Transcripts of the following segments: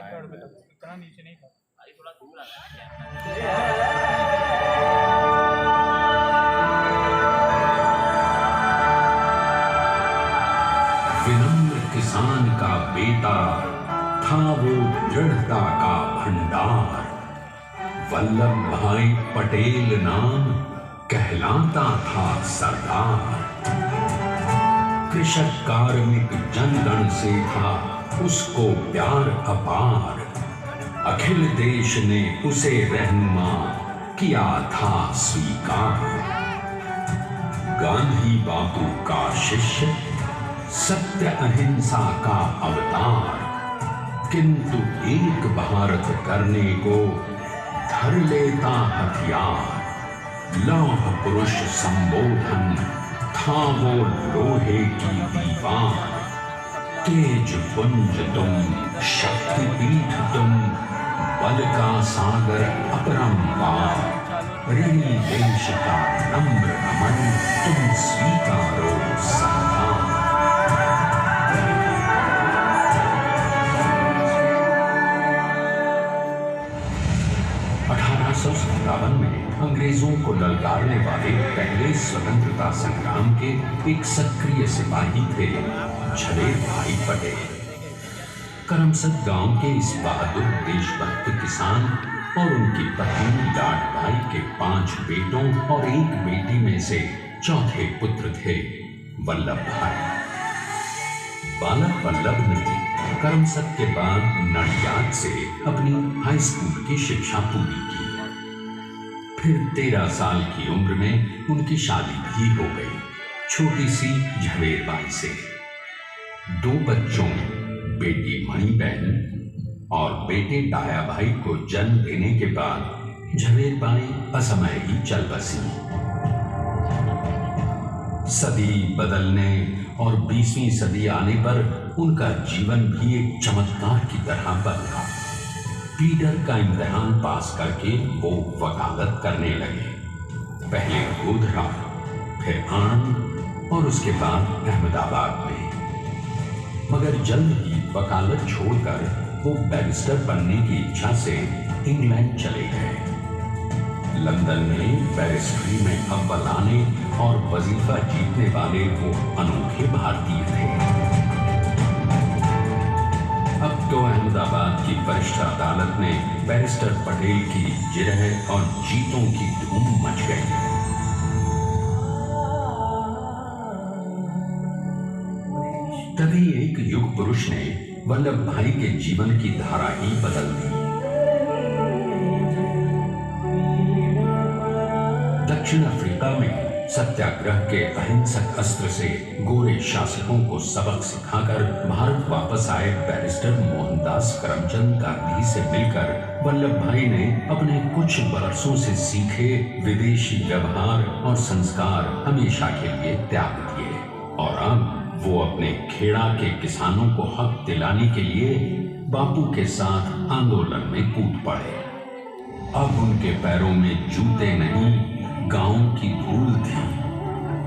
इतना नीचे नहीं था। विनम्र किसान का बेटा था वो दृढ़ता का भंडार। वल्लभ भाई पटेल नाम कहलाता था सरदार। कृषक कार्मिक जनगण से था उसको प्यार अपार। अखिल देश ने उसे रहनुमा किया था स्वीकार। गांधी बापू का शिष्य, सत्य अहिंसा का अवतार, किंतु एक भारत करने को धर लेता हथियार। लौह पुरुष संबोधन था वो लोहे की दीवार। तेज पुंज तुम, शक्तिपीठ तुम, बल का सागर अपरंपार। ऋणी देश का नम्र नमन तुम स्वीकारो सम्मान। 1857 में अंग्रेजों को ललकारने वाले पहले स्वतंत्रता संग्राम के एक सक्रिय सिपाही थे झवेर भाई पटेल। करमसद गांव के इस बहादुर देशभक्त किसान और उनकी पत्नी लाड भाई के 5 बेटों और 1 बेटी में से चौथे पुत्र थे वल्लभ भाई। बालक वल्लभ ने करमसद के बाद नडियाद से अपनी हाई स्कूल की शिक्षा पूरी की। फिर 13 साल की उम्र में उनकी शादी भी हो गई छोटी सी झवेर बाई से। 2 बच्चों, बेटी मणिबहन और बेटे डाया भाई को जन्म देने के बाद झवेर बाई असमय ही चल बसी। सदी बदलने और 20वीं सदी आने पर उनका जीवन भी एक चमत्कार की तरह बदला। पीटर का इम्तिहान पास करके वो वकालत करने लगे। पहले गोधरा, फिर आणंद और उसके बाद अहमदाबाद में। मगर जल्द ही वकालत छोड़कर वो बैरिस्टर बनने की इच्छा से इंग्लैंड चले गए। लंदन में बैरिस्ट्री में अव्वल आने और वजीफा जीतने वाले वो अनोखे भारतीय थे। अब तो अहमदाबाद की वरिष्ठ अदालत में बैरिस्टर पटेल की जिरह और जीतों की धूम मच गई। तभी एक युग पुरुष ने वल्लभ भाई के जीवन की धारा ही बदल दी। दक्षिण अफ्रीका में सत्याग्रह के अहिंसक अस्त्र से गोरे शासकों को सबक सिखाकर भारत वापस आए बैरिस्टर मोहनदास करमचंद गांधी से मिलकर वल्लभ भाई ने अपने कुछ बरसों से सीखे विदेशी व्यवहार और संस्कार हमेशा के लिए त्याग दिए और अब वो अपने खेड़ा के किसानों को हक दिलाने के लिए बापू के साथ आंदोलन में कूद पड़े। अब उनके पैरों में जूते नहीं, गांव की धूल थी।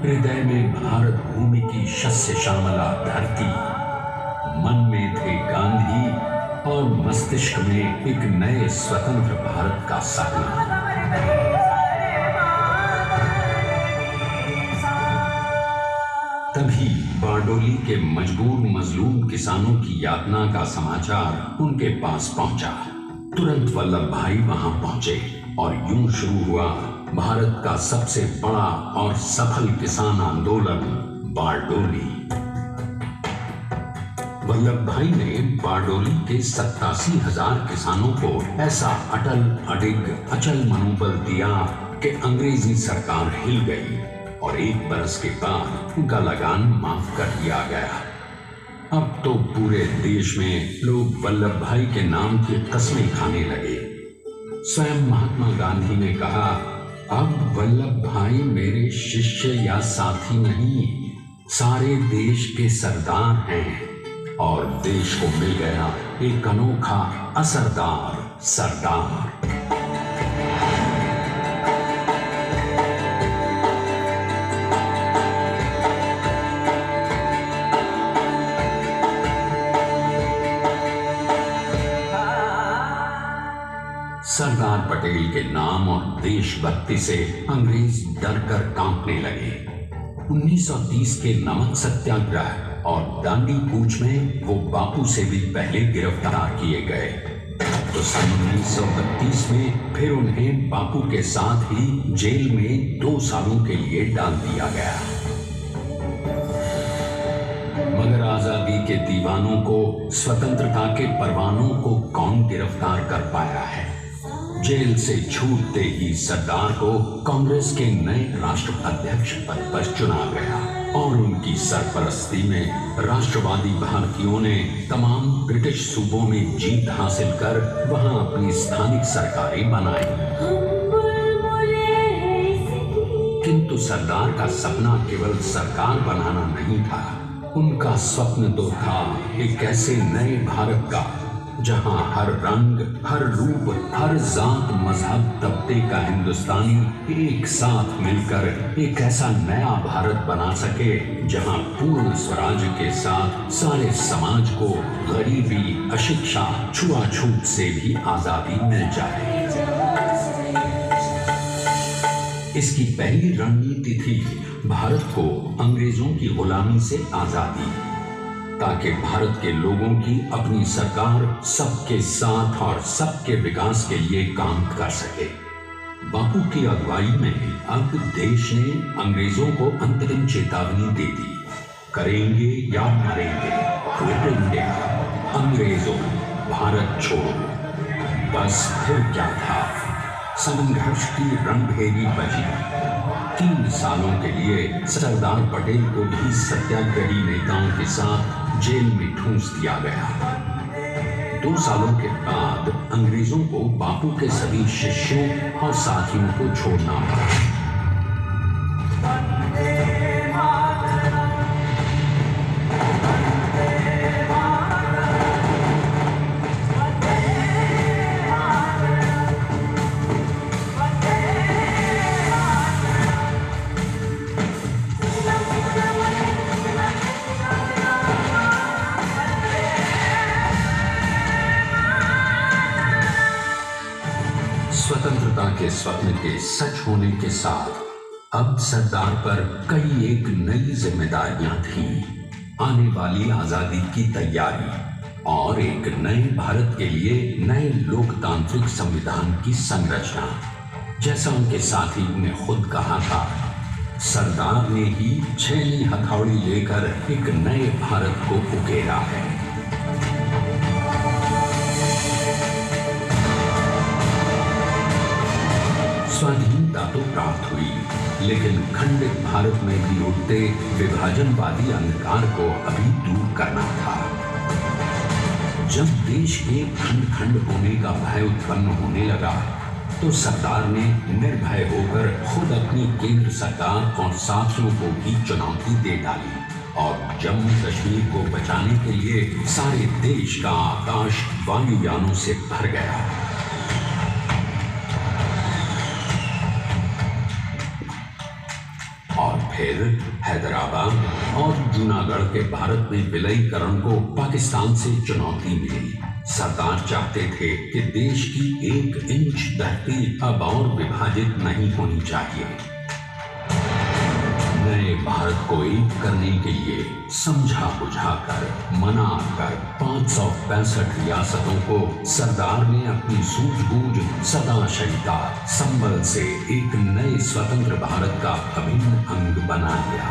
हृदय में भारत भूमि की शस्य श्यामला धरती। मन में थे गांधी और मस्तिष्क में एक नए स्वतंत्र भारत का सपना। तभी बारडोली के मजबूर मजलूम किसानों की यातना का समाचार उनके पास पहुंचा। तुरंत वल्लभ भाई वहां पहुंचे और यूं शुरू हुआ भारत का सबसे बड़ा और सफल किसान आंदोलन बारडोली। वल्लभ भाई ने बारडोली के 87,000 किसानों को ऐसा अटल अडिग अचल मनोबल दिया कि अंग्रेजी सरकार हिल गई और 1 बरस के बाद उनका लगान माफ कर दिया गया। अब तो पूरे देश में लोग वल्लभ भाई के नाम की कस्में खाने लगे। स्वयं महात्मा गांधी ने कहा, अब वल्लभ भाई मेरे शिष्य या साथी नहीं, सारे देश के सरदार हैं और देश को मिल गया एक अनोखा असरदार सरदार। सरदार पटेल के नाम और देशभक्ति से अंग्रेज डर कर कांपने लगे। 1930 के नमक सत्याग्रह और दांडी कूच में वो बापू से भी पहले गिरफ्तार किए गए। तो सन 1932 में फिर उन्हें बापू के साथ ही जेल में 2 सालों के लिए डाल दिया गया। मगर आजादी के दीवानों को, स्वतंत्रता के परवानों को कौन गिरफ्तार कर पाया है? जेल से छूटते ही सरदार को कांग्रेस के नए राष्ट्राध्यक्ष पद पर चुना गया और उनकी सरपरस्ती में राष्ट्रवादी भारतीयों ने तमाम ब्रिटिश सूबों में जीत हासिल कर वहां अपनी स्थानिक सरकारें बनाई। किंतु सरदार का सपना केवल सरकार बनाना नहीं था। उनका स्वप्न तो था एक ऐसे नए भारत का जहां हर रंग, हर रूप, हर जात, मजहब, तबके का हिंदुस्तानी एक साथ मिलकर एक ऐसा नया भारत बना सके जहां पूर्ण स्वराज के साथ सारे समाज को गरीबी, अशिक्षा, छुआछूत से भी आजादी मिल जाए। इसकी पहली रणनीति थी भारत को अंग्रेजों की गुलामी से आजादी, ताकि भारत के लोगों की अपनी सरकार सबके साथ और सबके विकास के लिए काम कर सके। बापू की अगुवाई में अब देश ने अंग्रेजों को अंतरिम चेतावनी दे दी, करेंगे या मरेंगे, क्विट इंडिया, अंग्रेजों भारत छोड़ो। बस फिर क्या था, संघर्ष की रणभेरी बजी। 3 सालों के लिए सरदार पटेल को भी सत्याग्रही नेताओं के साथ जेल में ठूंस दिया गया। 2 सालों के बाद अंग्रेजों को बापू के सभी शिष्यों और साथियों को छोड़ना पड़ा। स्वतंत्रता के स्वप्न के सच होने के साथ अब सरदार पर कई एक नई जिम्मेदारियां थीं। आने वाली आजादी की तैयारी और एक नए भारत के लिए नए लोकतांत्रिक संविधान की संरचना। जैसा उनके साथी ने खुद कहा था, सरदार ने ही 6वीं हथौड़ी लेकर एक नए भारत को उकेरा है। स्वाधीनता तो प्राप्त हुई, लेकिन खंडित भारत में भी उठते विभाजनवादी अंधकार को अभी दूर करना था। जब देश के खंड खंड होने का भय उत्पन्न होने लगा, तो सरदार ने निर्भय होकर खुद अपनी केंद्र सरकार और साथियों को भी चुनौती दे डाली और जम्मू कश्मीर को बचाने के लिए सारे देश का आकाश वायुयानों से भर गया। और फिर हैदराबाद और जूनागढ़ के भारत में विलयीकरण को पाकिस्तान से चुनौती मिली। सरदार चाहते थे कि देश की 1 इंच धरती अब और विभाजित नहीं होनी चाहिए। नए भारत को एक करने के लिए समझा बुझाकर, मनाकर 565 रियासतों को सरदार ने अपनी सूझबूझ, सदाशयिता, संबल से एक नए स्वतंत्र भारत का अभिन्न अंग बना लिया।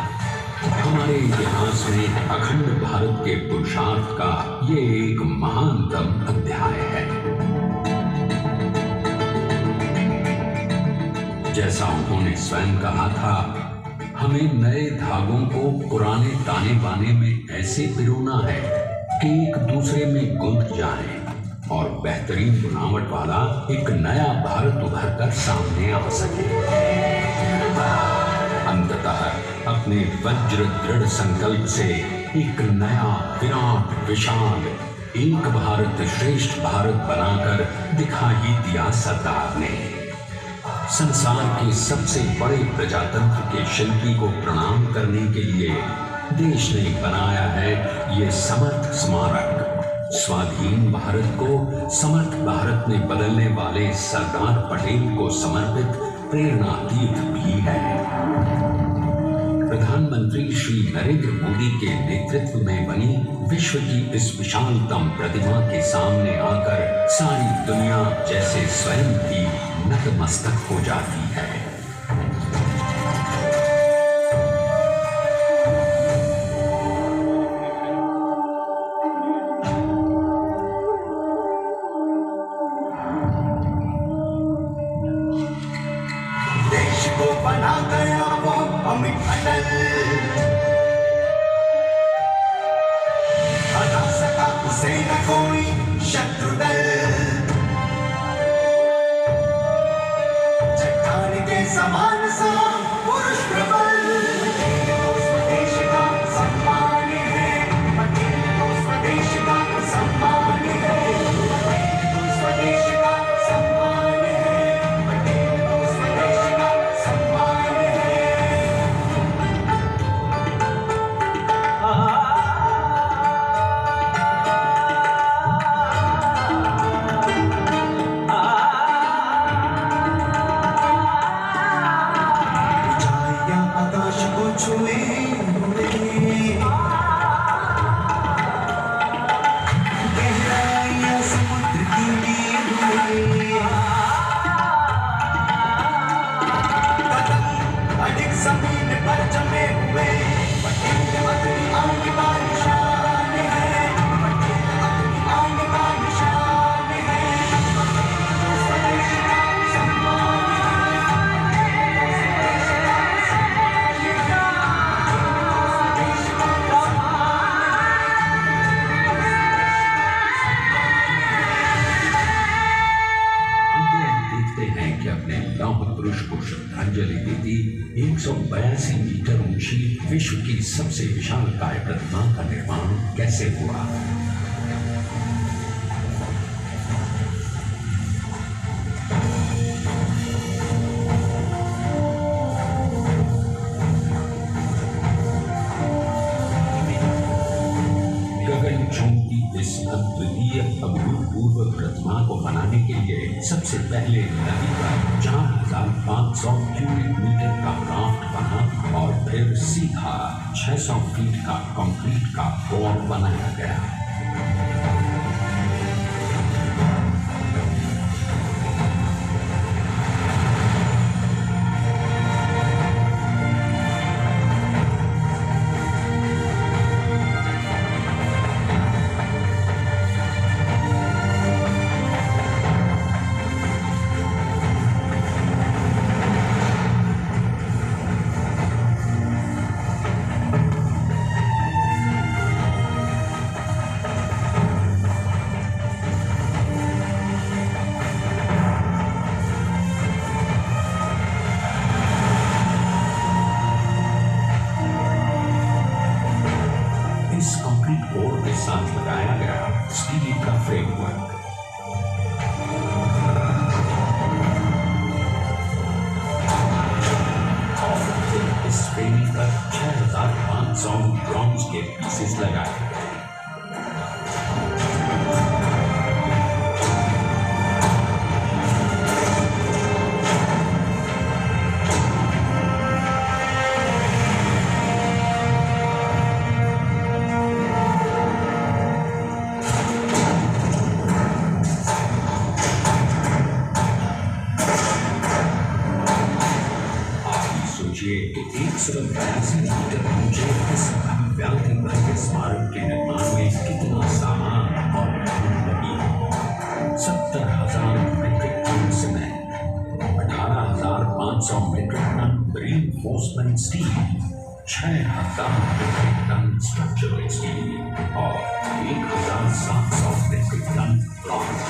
हमारे इतिहास में अखंड भारत के पुरुषार्थ का ये एक महानतम अध्याय है। जैसा उन्होंने स्वयं कहा था, हमें नए धागों को पुराने ताने बाने में ऐसे पिरोना है कि एक दूसरे में गुंथ जाए और बेहतरीन बनावट वाला एक नया भारत उभर कर सामने आ सके। अंततः अपने वज्र दृढ़ संकल्प से एक नया विराट विशाल एक भारत श्रेष्ठ भारत बनाकर दिखा ही दिया सरदार ने। संसार के सबसे बड़े प्रजातंत्र के शिल्पी को प्रणाम करने के लिए देश ने बनाया है ये समर्थ स्मारक, स्वाधीन भारत को समर्थ भारत में बदलने वाले सरदार पटेल को समर्पित प्रेरणा तीर्थ भी है। प्रधानमंत्री श्री नरेंद्र मोदी के नेतृत्व में बनी विश्व की इस विशालतम प्रतिमा के सामने आकर सारी दुनिया जैसे स्वयं भी नतमस्तक हो जाती है। देश को बना गया वो अमित अटल, हरा सका उसे न कोई शत्रु दल। चट्टान के समान सा पुरुष प्रबल, पटेल तो स्वदेश का सम्मान है, पटेल तो स्वदेश का सम्मान है, पटेल तो स्वदेश का सम्मान है, पटेल तो स्वदेश का सम्मान है। ऊंचाइयां आकाश को छुए हुए, गहराइयां समुद्र की नींद हुए, कदम अडिग जमीन पर जमे हुए, पटेल अपनी आन बान शान है, पटेल अपनी आन बान शान है, पटेल तो स्वदेश का सम्मान है, स्वदेश का सम्मान है, पटेल तो स्वदेश का सम्मान आइए हम देखते हैं कि अपने लौह पुरुष को श्रद्धांजलि देती 182 मीटर ऊंची विश्व की सबसे विशालकाय प्रतिमा का निर्माण कैसे हुआ। गगन चुंबी इस अद्वितीय अभूतपूर्व प्रतिमा को बनाने के लिए सबसे पहले नदी पर 4500 क्यूबिक मीटर का राफ्ट बना और फिर सीधा 600 फीट का कंक्रीट का फ्लोर बनाया गया। इस कंक्रीट बोर्ड के साथ लगाया गया स्टील का फ्रेमवर्क इस फ्रेमिंग पर 6500 ब्रॉन्ज के पीसेस लगाए गए। सोचिए कि 182 मीटर ऊंचे इस भव्याति भव्य स्मारक के निर्माण में कितना सामान और मेहनत लगी। 70,000 metric ton cement, 18,500 metric ton reinforcement steel, 6,000 metric ton structural steel और 1,700 metric ton bronze.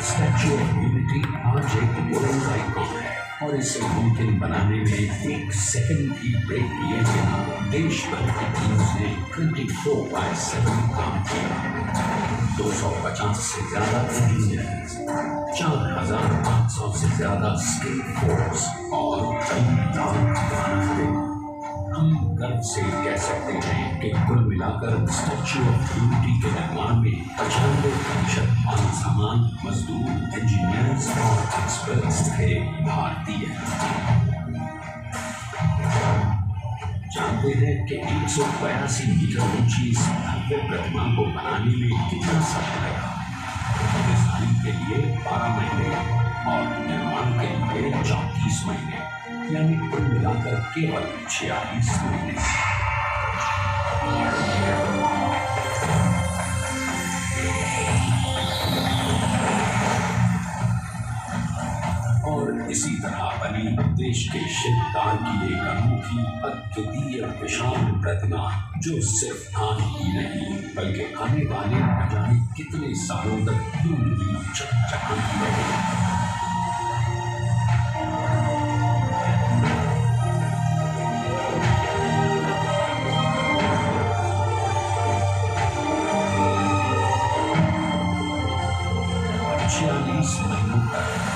Statue of Unity आज एक वर्ल्ड आइकॉन है। और इसे मुमकिन बनाने में एक सेकंड की ब्रेक लिए बिना देश भर की टीम्स ने 24/7 काम किया। 250 से ज्यादा इंजीनियर्स, 4,500 से ज्यादा स्किल फोर्स और कई लाख मानव। हम गर्व से कह सकते हैं कि कुल मिलाकर स्टैच्यू ऑफ यूनिटी के निर्माण में 95% मानव सामान, मजदूर, इंजीनियर्स और एक्सपर्ट्स थे भारतीय। जानते हैं कि 182 मीटर ऊंची इस भव्य प्रतिमा को बनाने में कितना समय लगा? डिजाइन के लिए 12 महीने और निर्माण के लिए 34 महीने, यानी कुल मिलाकर केवल 46 महीने। और इसी तरह बनी देश के शिल्पकार की एक अनोखी अद्वितीय विशाल प्रतिमा, जो सिर्फ आज ही नहीं बल्कि आने वाले न जाने कितने सालों तक यूं ही चमचमाती रहेगी।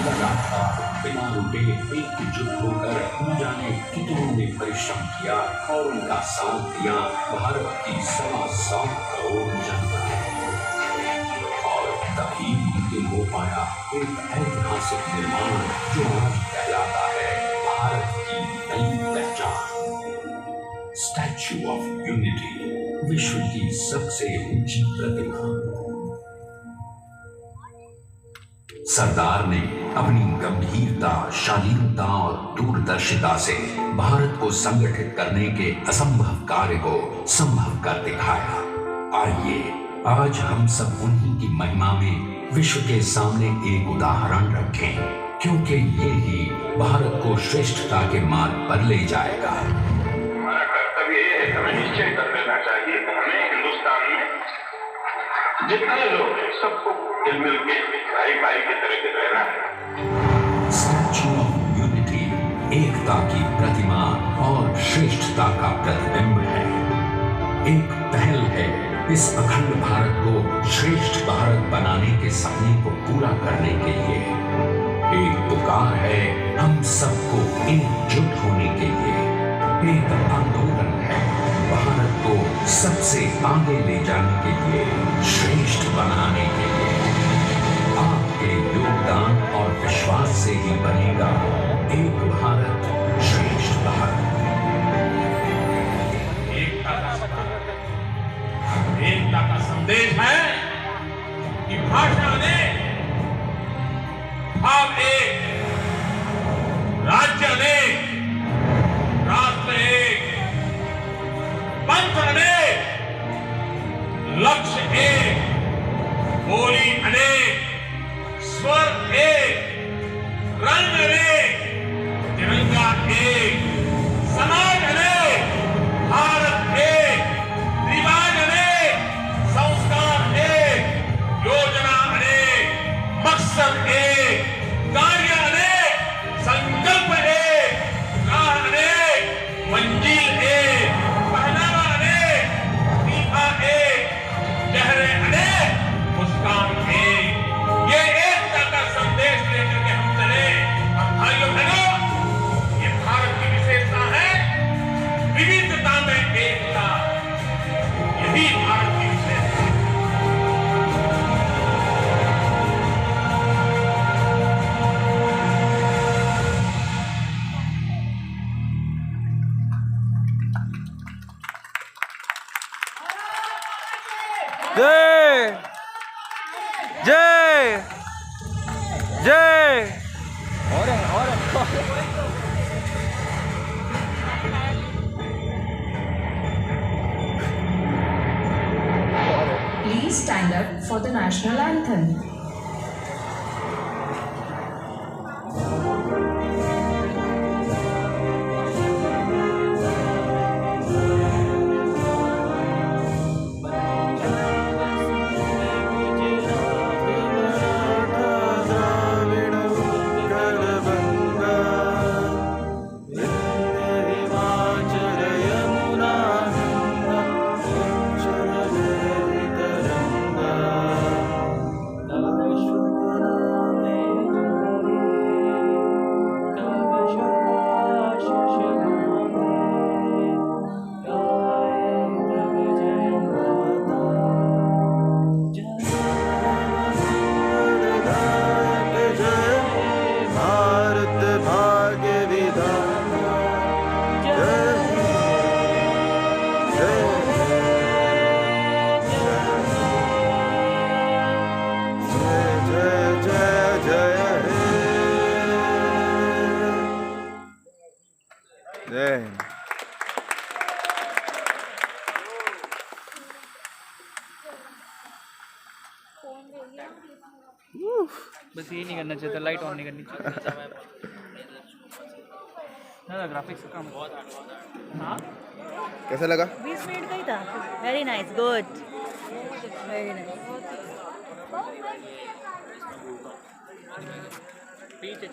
लगातार बिना रुके एकजुट होकर न जाने कितनों ने परिश्रम किया और उनका साथ दिया भारत की 125 करोड़ जनता। और तभी मुमकिन हो पाया एक ऐतिहासिक निर्माण जो आज कहलाता है भारत की नई पहचान। स्टैच्यू ऑफ यूनिटी, विश्व की सबसे ऊंची प्रतिमा। सरदार ने अपनी गंभीरता, शालीनता और दूरदर्शिता से भारत को संगठित करने के असंभव कार्य को संभव कर दिखाया। आइए आज हम सब उन्हीं की महिमा में विश्व के सामने एक उदाहरण रखें, क्योंकि ये ही भारत को श्रेष्ठता के मार्ग पर ले जाएगा। हमारा कर्तव्य ये है, हमें निश्चय कर लेना चाहिए कि हमें हिंदुस्तान में जितने लोग हैं सबको मिल के भाई भाई की तरह से रहना है। स्टैच्यू ऑफ यूनिटी एकता की प्रतिमा और श्रेष्ठता का प्रतिबिंब है। एक पहल है इस अखंड भारत को श्रेष्ठ भारत बनाने के सपने को पूरा करने के लिए। एक पुकार है हम सबको एकजुट होने के लिए। एक आंदोलन है भारत को सबसे आगे ले जाने के लिए, श्रेष्ठ बनाने के लिए। आपके योगदान और विश्वास से ही बनेगा एक भारत श्रेष्ठ भारत। एकता का संदेश है कि भाषा ने भाव एक, राज्य अनेक, राष्ट्र एक, पंथ अनेक, लक्ष्य एक, बोली अनेक, स्वर एक, रंग अनेक, तिरंगा एक, समाज अनेक, भारत एक, रिवाज अनेक, संस्कार एक, योजना अनेक, मकसद एक, कार्य अनेक, संकल्प एक, राह अनेक, मंजिल एक, पहनावा अनेक, दीपा एक, चेहरे अनेक, मुस्कान एक। ये एकता का संदेश लेकर के हम चले। और भाइयों बहनों, ये भारत की विशेषता है, विविधता में एकता। यही भारत की विशेषता है। जय जय जय। Please stand up for the national anthem. जय हिंद। बस ये नहीं करना चाहिए था, लाइट ऑन नहीं करनी चाहिए। ना ग्राफिक्स का काम बहुत। हाँ कैसा लगा? 20 मिनट का ही था। Very nice, good, very nice. पीछे